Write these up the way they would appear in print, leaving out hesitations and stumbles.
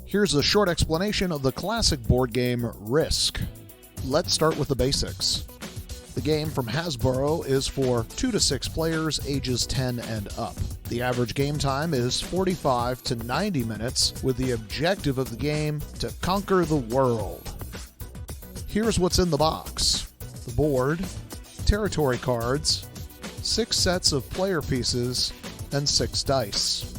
Here's a short explanation of the classic board game Risk. Let's start with the basics. The game from Hasbro is for 2 to 6 players ages 10 and up. The average game time is 45 to 90 minutes, with the objective of the game to conquer the world. Here's what's in the box: the board, territory cards, 6 sets of player pieces, and 6 dice.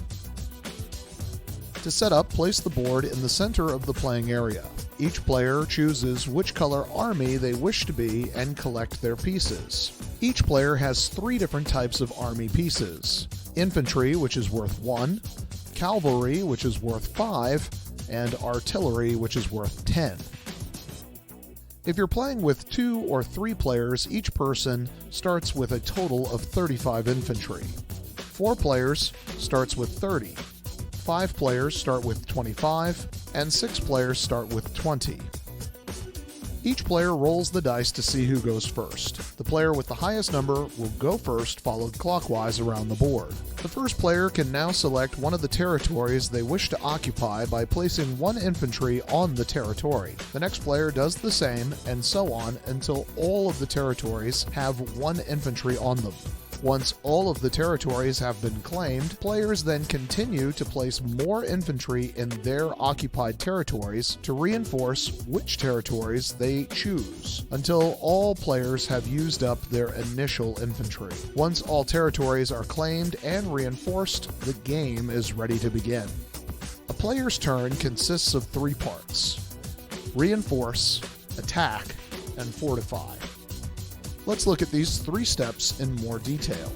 To set up, place the board in the center of the playing area. Each player chooses which color army they wish to be and collect their pieces. Each player has 3 different types of army pieces: infantry, which is worth 1, calvary, which is worth 5, and artillery, which is worth 10. If you're playing with 2 or 3 players, each person starts with a total of 35 infantry. 4 players starts with 30. 5 players start with 25, and 6 players start with 20. Each player rolls the dice to see who goes first. The player with the highest number will go first, followed clockwise around the board. The first player can now select one of the territories they wish to occupy by placing 1 infantry on the territory. The next player does the same, and so on until all of the territories have 1 infantry on them. Once all of the territories have been claimed, players then continue to place more infantry in their occupied territories to reinforce which territories they choose, until all players have used up their initial infantry. Once all territories are claimed and reinforced, the game is ready to begin. A player's turn consists of 3 parts: reinforce, attack, and fortify. Let's look at these 3 steps in more detail.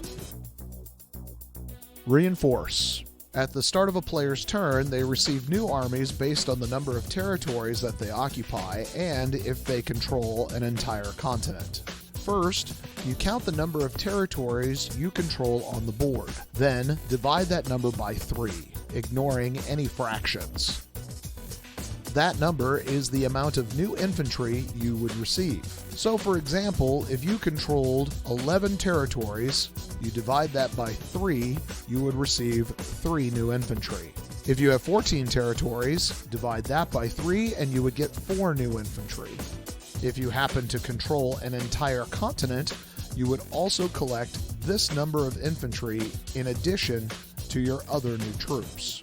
Reinforce. At the start of a player's turn, they receive new armies based on the number of territories that they occupy and if they control an entire continent. First, you count the number of territories you control on the board. Then, divide that number by 3, ignoring any fractions. That number is the amount of new infantry you would receive. So for example, if you controlled 11 territories, you divide that by 3, you would receive 3 new infantry. If you have 14 territories, divide that by 3 and you would get 4 new infantry. If you happen to control an entire continent, you would also collect this number of infantry in addition to your other new troops.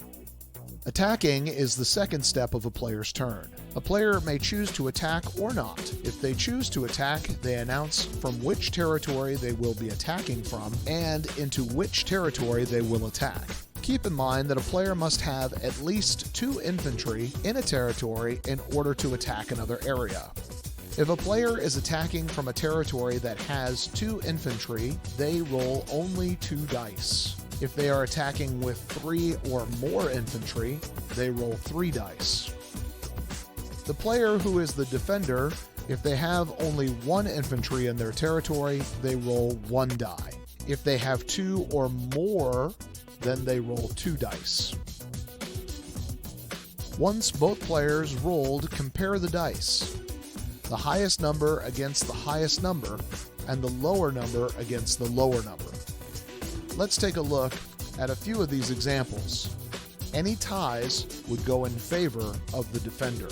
Attacking is the second step of a player's turn. A player may choose to attack or not. If they choose to attack, they announce from which territory they will be attacking from and into which territory they will attack. Keep in mind that a player must have at least 2 infantry in a territory in order to attack another area. If a player is attacking from a territory that has 2 infantry, they roll only 2 dice. If they are attacking with 3 or more infantry, they roll 3 dice. The player who is the defender, if they have only 1 infantry in their territory, they roll 1 die. If they have 2 or more, then they roll 2 dice. Once both players rolled, compare the dice. The highest number against the highest number, and the lower number against the lower number. Let's take a look at a few of these examples. Any ties would go in favor of the defender.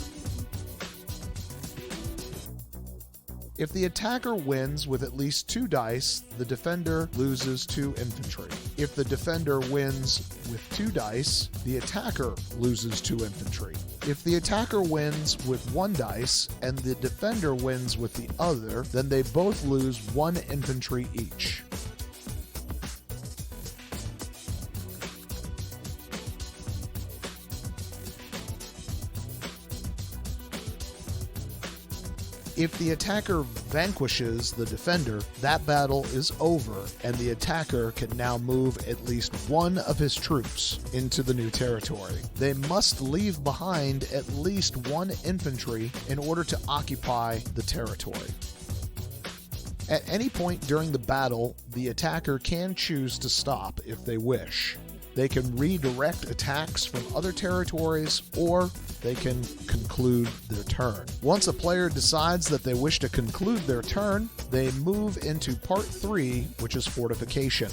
If the attacker wins with at least 2 dice, the defender loses 2 infantry. If the defender wins with 2 dice, the attacker loses 2 infantry. If the attacker wins with 1 dice and the defender wins with the other, then they both lose 1 infantry each. If the attacker vanquishes the defender, that battle is over, and the attacker can now move at least 1 of his troops into the new territory. They must leave behind at least 1 infantry in order to occupy the territory. At any point during the battle, the attacker can choose to stop if they wish. They can redirect attacks from other territories, or they can conclude their turn. Once a player decides that they wish to conclude their turn, they move into Part 3, which is Fortification.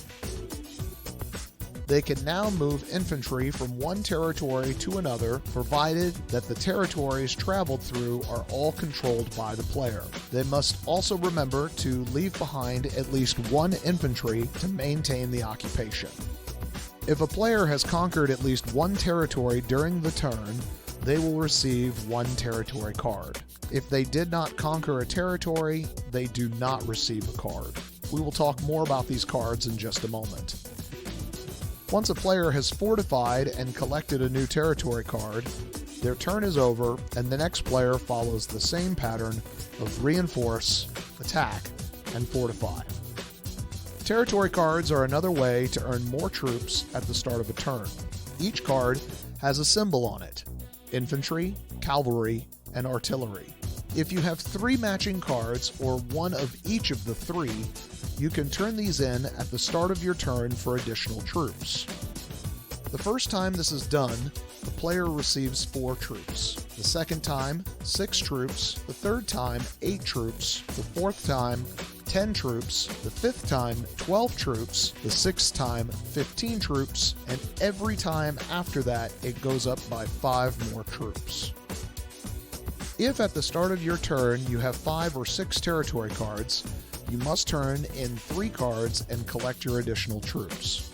They can now move infantry from one territory to another, provided that the territories traveled through are all controlled by the player. They must also remember to leave behind at least one infantry to maintain the occupation. If a player has conquered at least one territory during the turn, they will receive one territory card. If they did not conquer a territory, they do not receive a card. We will talk more about these cards in just a moment. Once a player has fortified and collected a new territory card, their turn is over and the next player follows the same pattern of reinforce, attack, and fortify. Territory cards are another way to earn more troops at the start of a turn. Each card has a symbol on it: infantry, cavalry, and artillery. If you have 3 matching cards, or one of each of the 3, you can turn these in at the start of your turn for additional troops. The first time this is done, the player receives 4 troops. The second time, 6 troops. The third time, 8 troops. The fourth time, 10 troops. The fifth time, 12 troops. The sixth time, 15 troops. And every time after that, it goes up by 5 more troops. If at the start of your turn you have 5 or 6 territory cards, you must turn in 3 cards and collect your additional troops.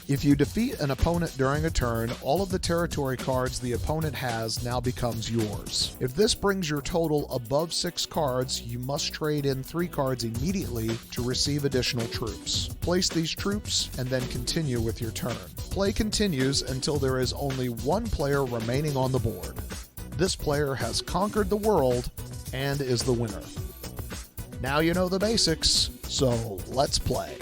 If you defeat an opponent during a turn, all of the territory cards the opponent has now becomes yours. If this brings your total above 6 cards, you must trade in 3 cards immediately to receive additional troops. Place these troops and then continue with your turn. Play continues until there is only 1 player remaining on the board. This player has conquered the world and is the winner. Now you know the basics, so let's play.